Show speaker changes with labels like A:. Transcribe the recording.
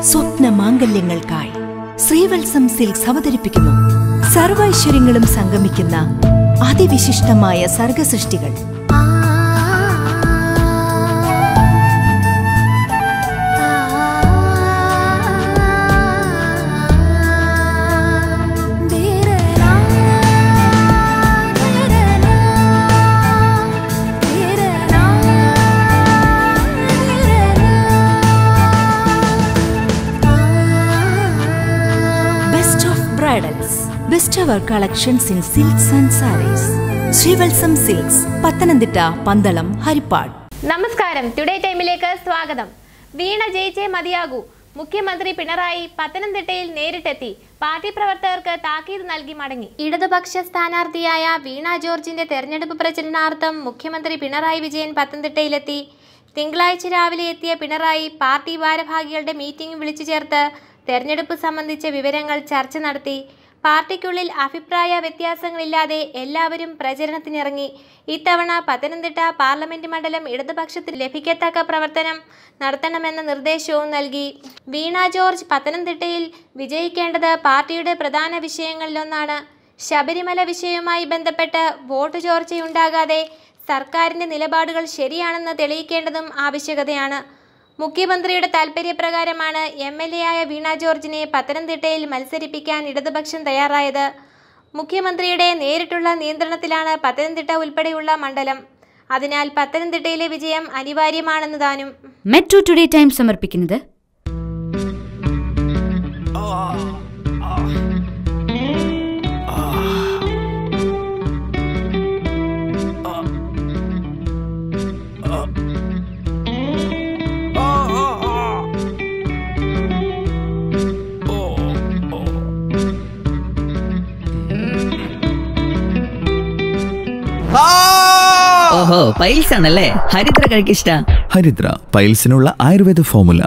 A: സ്വപ്ന മാംഗല്യങ്ങൾക്കായി Sreevatsam Silks അവതരിപ്പിക്കുന്നു സർവൈശ്വര്യങ്ങളും സംഗമിക്കുന്ന അതിവിശിഷ്ടമായ സർഗസൃഷ്ടികൾ. Best of our collections in silks and sarees. Sreevatsam Silks, Pathanamthitta, Pandalam, Haripad.
B: നമസ്കാരം, ടുഡേ ടൈമിലേക്ക് സ്വാഗതം. വീണ ജയിച്ചേ മതിയാകൂ. മുഖ്യമന്ത്രി പിണറായി പത്തനംതിട്ടയിൽ നേരിട്ടെത്തി പാർട്ടി പ്രവർത്തകർക്ക് താക്കീത് നൽകി മടങ്ങി. ഇടതുപക്ഷ സ്ഥാനാർത്ഥിയായ വീണ ജോർജിന്റെ തെരഞ്ഞെടുപ്പ് പ്രചരണാർത്ഥം മുഖ്യമന്ത്രി പിണറായി വിജയൻ പത്തനംതിട്ടയിലെത്തി. തിങ്കളാഴ്ച രാവിലെ എത്തിയ പിണറായി പാർട്ടി ഭാരവാഹികളുടെ മീറ്റിംഗ് വിളിച്ചു ചേർത്ത് തെരഞ്ഞെടുപ്പ് സംബന്ധിച്ച വിവരങ്ങൾ ചർച്ച നടത്തി. പാർട്ടിക്കുള്ളിൽ അഭിപ്രായ വ്യത്യാസങ്ങളില്ലാതെ എല്ലാവരും പ്രചരണത്തിനിറങ്ങി. ഇത്തവണ പത്തനംതിട്ട പാർലമെന്റ് മണ്ഡലം ഇടതുപക്ഷത്തിന് ലഭിക്കത്തക്ക പ്രവർത്തനം നടത്തണമെന്ന നിർദ്ദേശവും നൽകി. വീണ ജോർജ് പത്തനംതിട്ടയിൽ വിജയിക്കേണ്ടത് പാർട്ടിയുടെ പ്രധാന വിഷയങ്ങളിലൊന്നാണ്. ശബരിമല വിഷയവുമായി ബന്ധപ്പെട്ട് വോട്ട് ചോർച്ചയുണ്ടാകാതെ സർക്കാരിൻ്റെ നിലപാടുകൾ ശരിയാണെന്ന് തെളിയിക്കേണ്ടതും ആവശ്യകതയാണ്. മുഖ്യമന്ത്രിയുടെ താൽപര്യപ്രകാരമാണ് MLA ആയ വീണ ജോർജിനെ പത്തനംതിട്ടയിൽ മത്സരിപ്പിക്കാൻ ഇടതുപക്ഷം തയ്യാറായത്. മുഖ്യമന്ത്രിയുടെ നേരിട്ടുള്ള നിയന്ത്രണത്തിലാണ് പത്തനംതിട്ട ഉൾപ്പെടെയുള്ള മണ്ഡലം. അതിനാൽ പത്തനംതിട്ടയിലെ വിജയം അനിവാര്യമാണെന്ന് താനും.
C: മെട്രോ ടുഡേ ടൈം സമർപ്പിക്കുന്നത്
D: ഓഹോ, പൈൽസ് ആണല്ലേ. ഹരിദ്ര കഴിക്കിഷ്ട.
E: ഹരിദ്ര പൈൽസിനുള്ള ആയുർവേദ ഫോർമുല.